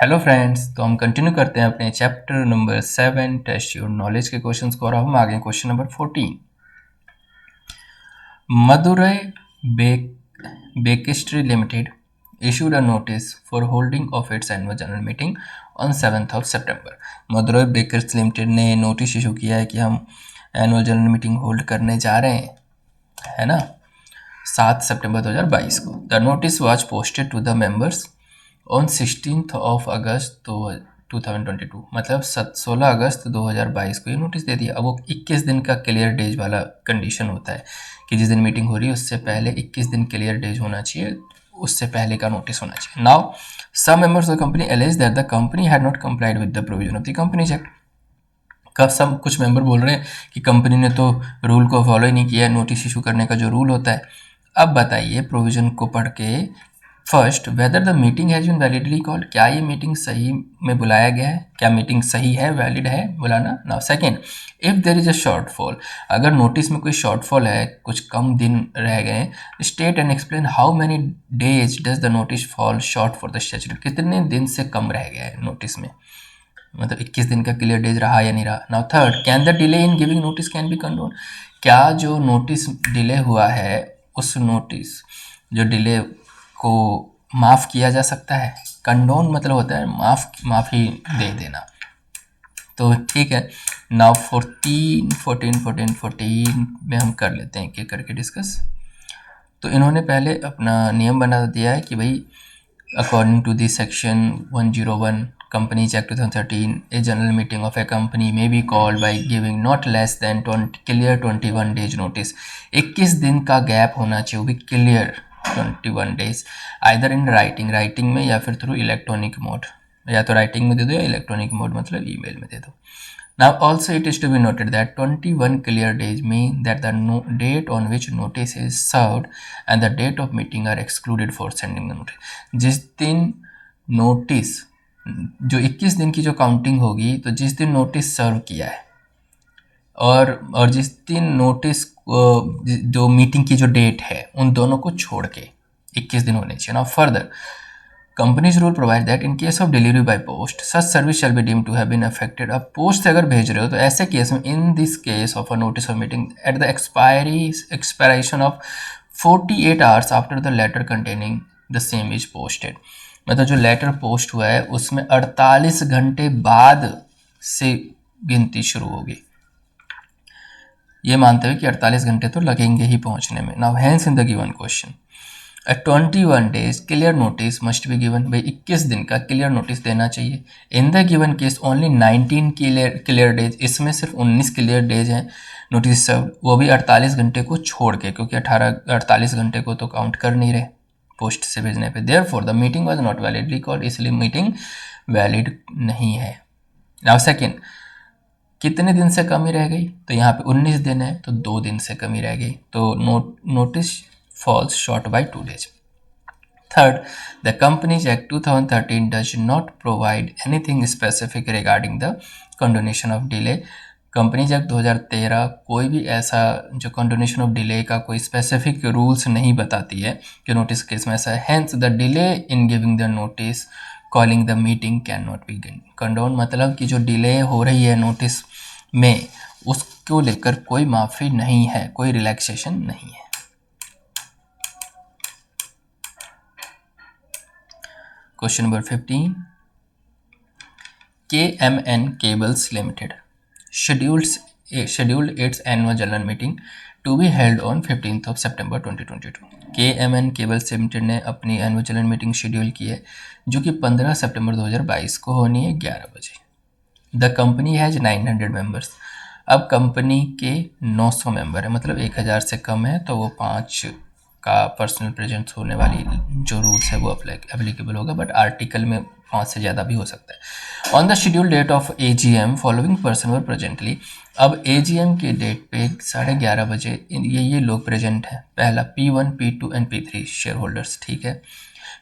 Hello friends, तो हम continue करते हैं अपने chapter number 7 test your knowledge के क्वेश्चंस को और हम आगे क्वेश्चन नंबर 14। मदुरई बेकस्ट्री limited issued a notice for holding of its annual general meeting on 7th of September। Madurai bakers limited ने नोटिस इशू किया है कि हम एनुअल जनरल मीटिंग होल्ड करने जा रहे हैं, है ना, 7 सितंबर 2022 को। The notice was posted to the members on 16th of August 2022, मतलब 16 अगस्त 2022 को ये नोटिस दे दिया। अब वो 21 दिन का क्लियर डेज वाला कंडीशन होता है कि जिस दिन मीटिंग हो रही है उससे पहले 21 दिन क्लियर डेज होना चाहिए, उससे पहले का नोटिस होना चाहिए। Now some members of the company allege that the company had not complied with the provision of the companies act. कब सब कुछ मेंबर बोल रहे हैं कि कंपनी ने तो रूल को फॉलो ही नहीं किया, नोटिस इशू करने का जो रूल होता है। अब बताइए प्रोविजन को पढ़ के, first whether the meeting has been validly called, क्या ये मीटिंग सही में बुलाया गया है, क्या मीटिंग सही है, वैलिड है बुलाना। Now second, if there is a shortfall, अगर नोटिस में कोई शॉर्टफॉल है, कुछ कम दिन रह गए, state and explain how many days does the notice fall short for the statute, कितने दिन से कम रह गया है नोटिस में, मतलब 21 दिन का क्लियर डेज रहा या नहीं रहा। Now third, can the delay in giving notice can be condone, क्या जो नोटिस डिले हुआ है उस नोटिस जो डिले को माफ़ किया जा सकता है। कंडोन मतलब होता है माफ़ी दे देना। तो ठीक है, नाउ 14 में हम कर लेते हैं एक करके डिस्कस। तो इन्होंने पहले अपना नियम बना दिया है कि भाई according to the section 101 companies act 2013 a general meeting of a company में be called by giving not less than clear 21 days notice. 21 दिन का गैप होना चाहिए, वो भी clear 21 days, either in writing में या फिर थ्रू इलेक्ट्रॉनिक मोड, या तो राइटिंग में दे दो या इलेक्ट्रॉनिक मोड मतलब ईमेल में दे दो। Now also it is to be noted that 21 clear days mean that the date on which notice is served and the date of meeting are excluded for sending the notice। जिस दिन notice, जो 21 दिन की जो counting होगी, तो जिस दिन नोटिस सर्व किया है और जिस दिन नोटिस जो मीटिंग की जो डेट है, उन दोनों को छोड़ के 21 दिन होने चाहिए। Now further, companies rule provide that in case of delivery by post such service shall be deemed to have been affected. अब पोस्ट से अगर भेज रहे हो तो ऐसे केस में, in this case of a notice of meeting at the expiration of 48 hours after the letter containing the same is posted, मतलब जो लेटर पोस्ट हुआ है उसमें 48 घंटे बाद से गिनती शुरू होगी। ये मानते हुए कि 48 घंटे तो लगेंगे ही पहुंचने में। Now hence in the given question A 21 days clear notice must be given, भाई 21 दिन का क्लियर नोटिस देना चाहिए। In the given case only 19 clear days, इसमें सिर्फ 19 क्लियर डेज हैं नोटिस सर्व, वो भी 48 घंटे को छोड़ के, क्योंकि 48 घंटे को तो काउंट कर नहीं रहे पोस्ट से भेजने पे। Therefore the meeting was not validly called, इसलिए मीटिंग वैलिड नहीं है। नाउ सेकेंड, कितने दिन से कमी रह गई, तो यहाँ पे 19 दिन है तो 2 दिन से कमी रह गई, तो notice falls short by 2 days. Third, the Companies Act 2013 does not provide anything specific regarding the condonation of delay। Companies act 2013 कोई भी ऐसा जो कंडोनेशन ऑफ डिले का कोई स्पेसिफिक रूल्स नहीं बताती है कि नोटिस केस में ऐसा है। Hence the delay in giving the notice calling the meeting can not be condone, मतलब कि जो डिले हो रही है नोटिस में उसको लेकर कोई माफ़ी नहीं है, कोई रिलैक्सेशन नहीं है। Question number 15, KMN Cables Limited scheduled its annual general meeting to be held on 15th of September 2022। KMN Cables Limited ने अपनी एनुअल जनरल मीटिंग शेड्यूल की है जो कि 15 सितंबर 2022 को होनी है 11 बजे। द कंपनी हैज़ 900 मेंबर्स, अब कंपनी के 900 मेंबर है, मतलब 1000 से कम है तो वो 5 का पर्सनल प्रेजेंस होने वाली जो रूल्स है वो एप्लीकेबल होगा, बट आर्टिकल में 5 से ज़्यादा भी हो सकता है। On the schedule date of AGM following person were presently, अब AGM के डेट पे 11:30 बजे ये लोग प्रेजेंट हैं। पहला P1, P2 and P3 share holders, ठीक है।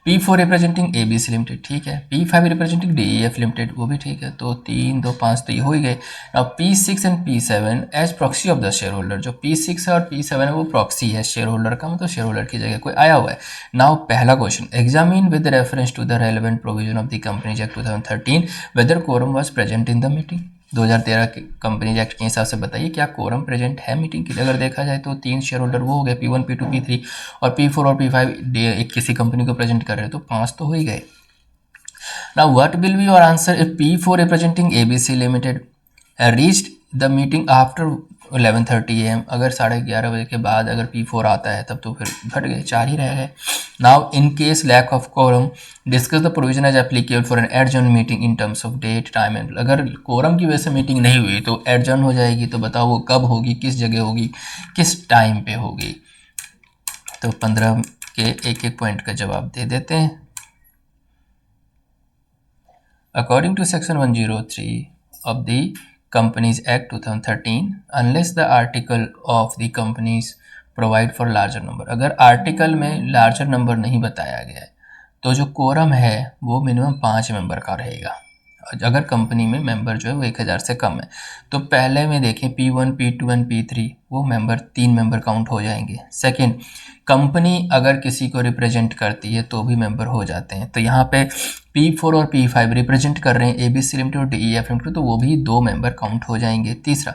P4 रिप्रेजेंटिंग ABC लिमिटेड, ठीक है। P5 रिप्रेजेंटिंग DEF लिमिटेड, वो भी ठीक है। तो 3 2 5 तो ये हो ही गए। अब P6 and P7 as proxy of the share holder, जो P6 है और P7 है वो प्रॉक्सी है शेयर होल्डर का, मतलब शेयर होल्डर की जगह कोई आया हुआ है। नाउ पहला question, examine with reference to the relevant provision of the companies act 2013 whether quorum was present in the meeting. 2013 के कंपनीज एक्ट के हिसाब से बताइए क्या कोरम प्रेजेंट है मीटिंग के लिए। अगर देखा जाए तो 3 शेयर होल्डर वो हो गए, P1 P2 P3, और P4 और P5 किसी कंपनी को प्रेजेंट कर रहे हैं, तो 5 तो हो ही गए। Now what will be your answer if P4 representing ABC Limited reached the meeting after 11:30 AM? अगर 11:30 बजे के बाद अगर P4 आता है तब तो फिर घट गए, 4 ही रह गए। Now in case lack of quorum, discuss the provision as applicable for an adjourned meeting in terms of date, time and अगर quorum की वजह से मीटिंग नहीं हुई तो adjourn हो जाएगी, तो बताओ वो कब होगी, किस जगह होगी, किस टाइम पे होगी। तो 15 के एक एक पॉइंट का जवाब दे देते हैं। According to Section 103 of the Companies Act 2013, unless the article of the companies provide for larger number, अगर आर्टिकल में लार्जर नंबर नहीं बताया गया है तो जो कोरम है वो मिनिमम 5 मेंबर का रहेगा। अगर कंपनी में मेंबर जो है वो 1000 से कम है तो पहले में देखें P1 P2 एंड P3 वो मेंबर 3 मेंबर काउंट हो जाएंगे। सेकंड, कंपनी अगर किसी को रिप्रेजेंट करती है तो भी मेंबर हो जाते हैं। तो यहाँ पे P4 और P5 रिप्रेजेंट कर रहे हैं ABC लिमिटेड और DEF लिमिटेड, तो वो भी 2 मेंबर काउंट हो जाएंगे। तीसरा,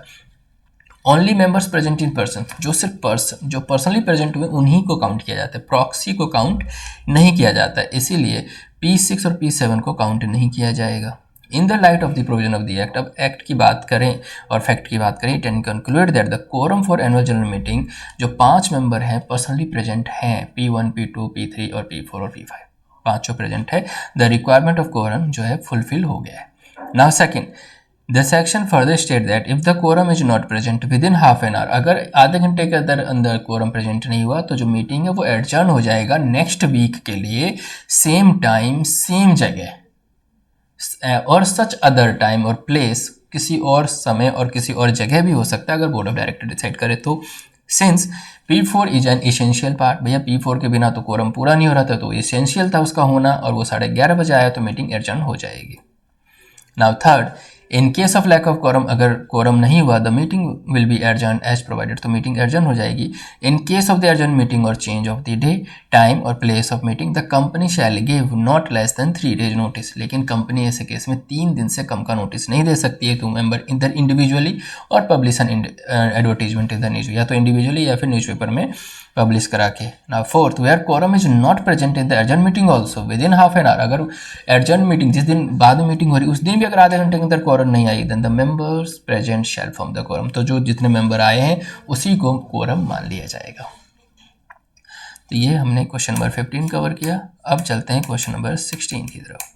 only members present in person, जो सिर्फ जो पर्सनली प्रेजेंट हुए उन्हीं को काउंट किया जाता है, प्रॉक्सी को काउंट नहीं किया जाता है, इसीलिए P6 और P7 को काउंट नहीं किया जाएगा। In the light of the provision of the act, अब एक्ट की बात करें और फैक्ट की बात करें, it can conclude that the quorum for annual general meeting, जो 5 मेंबर हैं पर्सनली प्रेजेंट हैं, P1 P2 P3 और P4 और P5 पांचों प्रेजेंट है, द रिक्वायरमेंट ऑफ कोरम जो है फुलफिल हो गया है। Now second, the section further state that if the quorum is not present within half an hour, अगर आधे घंटे के अंदर कोरम प्रेजेंट नहीं हुआ तो जो मीटिंग है वो एडजर्न हो जाएगा नेक्स्ट वीक के लिए, सेम टाइम सेम जगह और सच अदर टाइम और प्लेस, किसी और समय और किसी और जगह भी हो सकता है अगर बोर्ड ऑफ डायरेक्टर डिसाइड करे तो। Since P4 is an essential part, भैया P4 के बिना तो कोरम पूरा नहीं हो रहा था, तो इसेंशियल था उसका होना, और वो 11:30 बजे आया तो मीटिंग एडजर्न हो जाएगी। Now third, in case of lack of quorum, अगर कोरम नहीं हुआ the meeting will be adjourn as provided, तो मीटिंग एडजर्न हो जाएगी। In case of the adjourn meeting और change of the day, time और place of meeting, the company shall give not less than 3 days notice, लेकिन company ऐसे case में 3 दिन से कम का नोटिस नहीं दे सकती है टू मेंबर इधर इंडिविजुअली और publish N advertisement in the news, या तो इंडिविजुअली या फिर न्यूज़पेपर में पब्लिश करा के। Now fourth, where quorum is not present in the adjourn meeting also within half an hour, अगर एडजर्न मीटिंग जिस दिन बाद में मीटिंग हो रही उस दिन भी अगर आधे घंटे के अंदर कोरम नहीं आई, then the members present shall form the quorum, तो जो जितने मेंबर आए हैं उसी को कोरम मान लिया जाएगा। तो ये हमने क्वेश्चन नंबर 15 कवर किया। अब चलते हैं क्वेश्चन नंबर 16 की तरफ।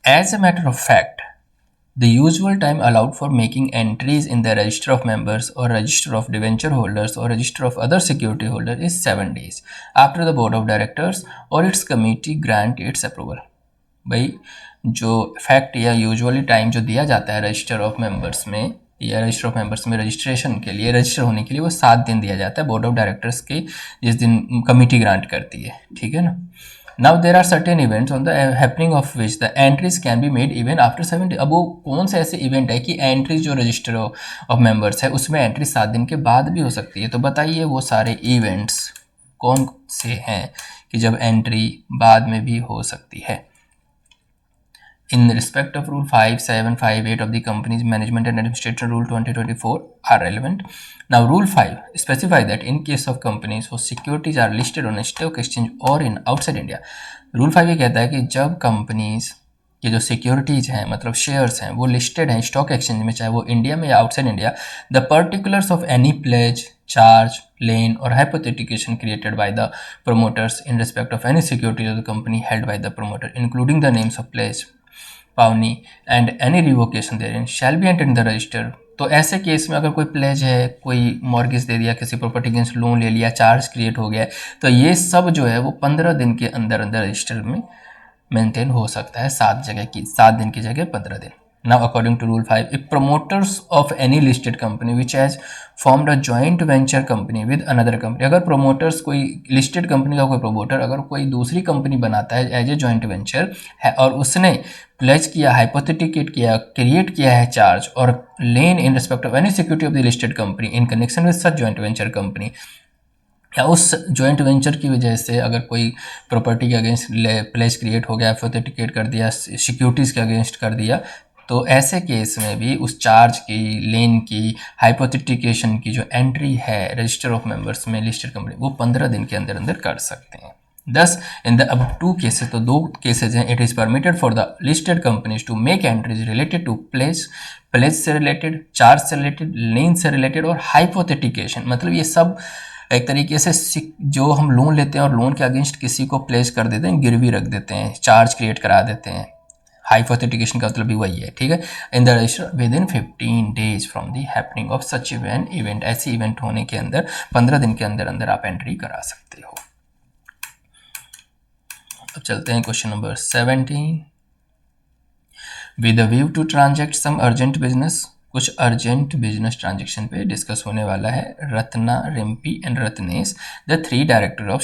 As a matter of fact, the usual time allowed for making entries in the register of members or register of debenture holders or register of other security holders is 7 days after the board of directors or its committee grant its approval। भाई जो fact या usually time जो दिया जाता है register of members में या register of members में रजिस्ट्रेशन के लिए, रजिस्टर होने के लिए, वो 7 दिन दिया जाता है बोर्ड ऑफ डायरेक्टर्स के जिस दिन कमिटी ग्रांट करती है, ठीक है ना। Now there are certain events on the happening of which the entries can be made even after 7 days। अब वो कौन से ऐसे इवेंट है कि एंट्रीज जो रजिस्टर ऑफ मेंबर्स है उसमें एंट्री 7 दिन के बाद भी हो सकती है, तो बताइए वो सारे इवेंट्स कौन से हैं कि जब एंट्री बाद में भी हो सकती है। In respect of Rule 5, 7, 5, 8 of the Companies Management and Administration Rule 2024 are relevant. Now Rule 5 specify that in case of companies whose securities are listed on a stock exchange or in outside India, Rule 5 ये कहता है कि जब companies के जो securities हैं मतलब shares हैं वो लिस्टेड हैं स्टॉक एक्सचेंज में, चाहे वो इंडिया में या outside India, the particulars of any pledge, charge, lien और hypothecation created by the promoters in respect of any security of the company held by the promoter, including the names of pledge, pawnee and any revocation therein shall be entered in the register. तो ऐसे case में अगर कोई pledge है, कोई mortgage दे दिया, किसी property against loan ले लिया, चार्ज क्रिएट हो गया, तो ये सब जो है वो 15 दिन के अंदर अंदर रजिस्टर में मेंटेन हो सकता है, 7 दिन की जगह 15 दिन। Now, according to Rule 5, if promoters of any listed company which has formed a joint venture company with another company, अगर promoters कोई listed company का कोई promoter अगर कोई दूसरी company बनाता है एज ए joint venture है और उसने प्लेज किया, हाइपोथेटिकेट किया, क्रिएट किया है चार्ज और lien in respect of any security of the listed company in connection with such joint venture company, या उस जॉइंट वेंचर की वजह से अगर कोई प्रॉपर्टी के अगेंस्ट प्लेज क्रिएट हो गया, हाइपोथेटिकेट कर दिया, सिक्योरिटीज़ के अगेंस्ट कर दिया, तो ऐसे केस में भी उस चार्ज की, लेन की, हाइपोथेटिकेशन की जो एंट्री है रजिस्टर ऑफ मेंबर्स में लिस्टेड कंपनी, वो 15 दिन के अंदर अंदर कर सकते हैं। दस इन द अब 2 केसेस, तो 2 केसेज हैं, it is permitted for the listed companies to make entries related to pledge से रिलेटेड, चार्ज से रिलेटेड, लेन से रिलेटेड और हाइपोथेटिकेशन। मतलब ये सब एक तरीके से जो हम लोन लेते हैं और लोन के अगेंस्ट किसी को प्लेस कर देते हैं, गिरवी रख देते हैं, चार्ज क्रिएट करा देते हैं, हाइपोथेटिकेशन का मतलब भी वही है, ठीक है। इन the register with in 15 days from the happening of such event, ऐसी इवेंट होने के अंदर 15 दिन के अंदर अंदर आप एंट्री करा सकते हो। अब चलते हैं question number 17। With a view to transact some urgent business, कुछ अर्जेंट बिजनेस ट्रांजैक्शन पे डिस्कस होने वाला है। Ratna, Rimpi and Ratnesh, the 3 director of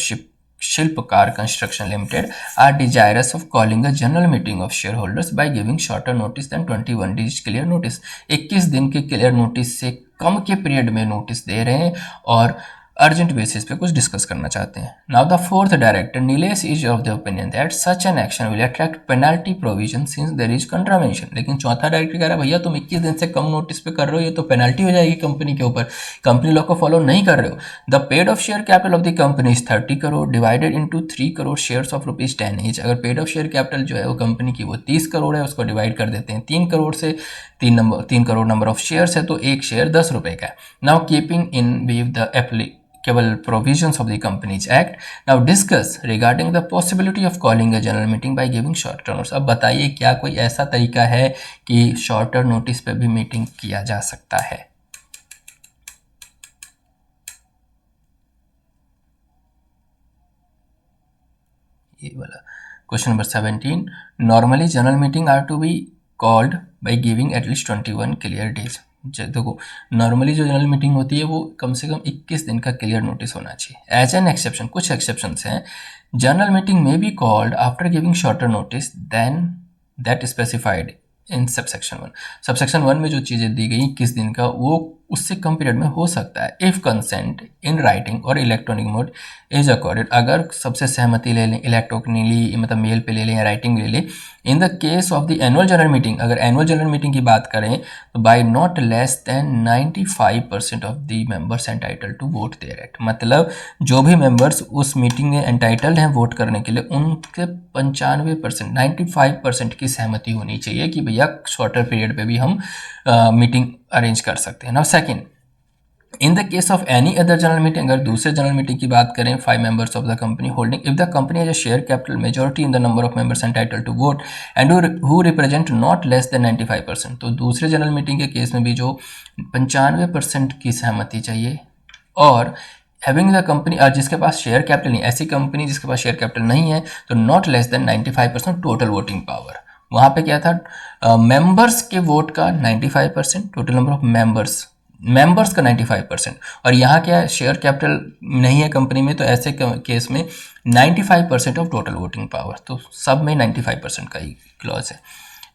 Shilpkar construction limited are desirous of calling a general meeting of share holders by giving shorter notice than 21 days clear notice. 21 दिन के clear notice से कम के period में notice दे रहे हैं और अर्जेंट बेसिस पे कुछ डिस्कस करना चाहते हैं। Now the 4th director Nilesh is of the opinion that such an action will attract penalty provision since there is contravention. लेकिन 4था डायरेक्टर कह रहा है भैया तुम 21 दिन से कम नोटिस पे कर रहे हो, ये तो पेनल्टी हो जाएगी कंपनी के ऊपर, कंपनी लॉ को फॉलो नहीं कर रहे हो। The paid of share capital of the company is 30 crore divided into 3 crore shares of ₹10 each. अगर पेड ऑफ शेयर कैपिटल जो है वो कंपनी की वो 30 करोड़ है, उसको डिवाइड कर देते हैं 3 करोड़ से, 3 करोड़ नंबर ऑफ शेयर्स है तो एक शेयर 10 रुपये का है। Now keeping in view the applicable provisions of the Companies Act, now discuss regarding the possibility of calling a general meeting by giving shorter notice। अब बताइए क्या कोई ऐसा तरीका है कि शॉर्टर नोटिस पे भी मीटिंग किया जा सकता है? ये वाला question number 17। Normally general meeting are to be called by giving at least 21 clear days. देखो नॉर्मली जो जनरल मीटिंग होती है वो कम से कम 21 दिन का क्लियर नोटिस होना चाहिए। एज एन एक्सेप्शन, कुछ एक्सेप्शंस हैं, जनरल मीटिंग में be called after giving shorter notice than that specified in subsection 1। Subsection 1 में जो चीज़ें दी गई 21 दिन का, वो उससे कम पीरियड में हो सकता है इफ़ कंसेंट इन राइटिंग और इलेक्ट्रॉनिक मोड इज अकॉर्डेड। अगर सबसे सहमति ले लें, इलेक्ट्रॉनिकली मतलब मेल पे ले लें या राइटिंग ले लें। In the case of the annual general meeting, अगर एनुअल जनरल मीटिंग की बात करें तो by not less than 95% of the members entitled to vote thereat. मतलब जो भी मेंबर्स उस मीटिंग में एंटाइटल्ड हैं वोट करने के लिए, उनके 95%, 95% की सहमति होनी चाहिए कि भैया शॉर्टर पीरियड पे भी हम मीटिंग अरेंज कर सकते हैं। Now second, in the case of any other general meeting, अगर दूसरे जनरल मीटिंग की बात करें, 5 members of the company holding, if the company has a share capital majority in the number of members entitled to vote and who represent not less than 95%। तो दूसरे general meeting के case में भी जो 95% की सहमति चाहिए, और हैविंग द कंपनी, और जिसके पास शेयर कैपिटल नहीं, ऐसी कंपनी जिसके पास शेयर कैपिटल नहीं है तो not less than 95% total voting power. वहाँ पे क्या था, मेंबर्स के वोट का 95%, टोटल नंबर ऑफ मेंबर्स का 95%, और यहाँ क्या है, शेयर कैपिटल नहीं है कंपनी में, तो ऐसे केस में 95% ऑफ टोटल वोटिंग पावर। तो सब में 95% का ही क्लॉज है।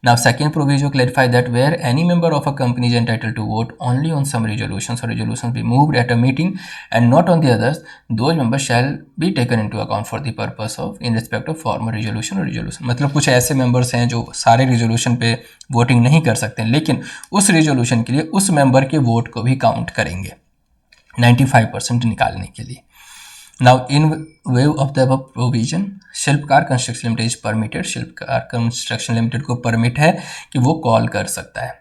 Now second provision clarify that where any member of a company is entitled to vote only on some resolutions or resolutions be moved at a meeting and not on the others, those members shall be taken into account for the purpose of in respect of former resolution or resolution। मतलब कुछ ऐसे members हैं जो सारे resolution पे voting नहीं कर सकते, लेकिन उस रिजोल्यूशन के लिए उस मेंबर के वोट को भी काउंट करेंगे 95% निकालने के लिए। Now in view of the above provision, Shilpkar construction limited is permitted, Shilpkar construction limited को परमिट है कि वो कॉल कर सकता है।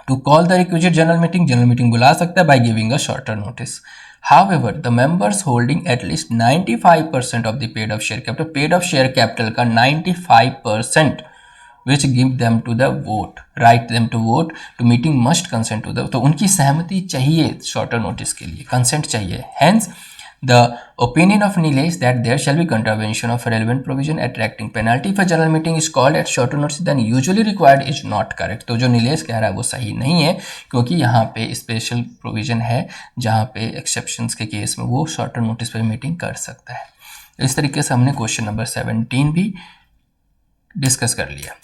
To call the requisite general meeting बुला सकता है by giving a shorter notice. However, the members holding at least 95% of the paid of share capital का 95% which give them to the vote, right them to vote to meeting must consent to the, तो उनकी सहमति चाहिए shorter notice के लिए, consent चाहिए। Hence The opinion of Nilesh that there shall be contravention of relevant provision attracting penalty for general meeting is called at shorter notice than usually required is not correct. तो जो नीलेश कह रहा है वो सही नहीं है, क्योंकि यहाँ पे स्पेशल प्रोविजन है जहाँ पे एक्सेप्शंस के केस में वो शॉर्टर नोटिस पर मीटिंग कर सकता है। इस तरीके से हमने क्वेश्चन नंबर 17 भी डिस्कस कर लिया।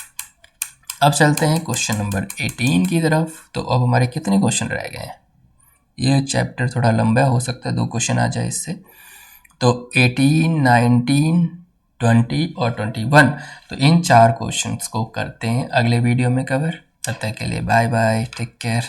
अब चलते हैं क्वेश्चन नंबर 18 की तरफ। तो अब हमारे कितने क्वेश्चन रह गए हैं? ये चैप्टर थोड़ा लंबा हो सकता है, 2 क्वेश्चन आ जाए इससे। तो 18, 19, 20 और 21, तो इन 4 क्वेश्चंस को करते हैं अगले वीडियो में कवर। तब तक के लिए बाय बाय, टेक केयर।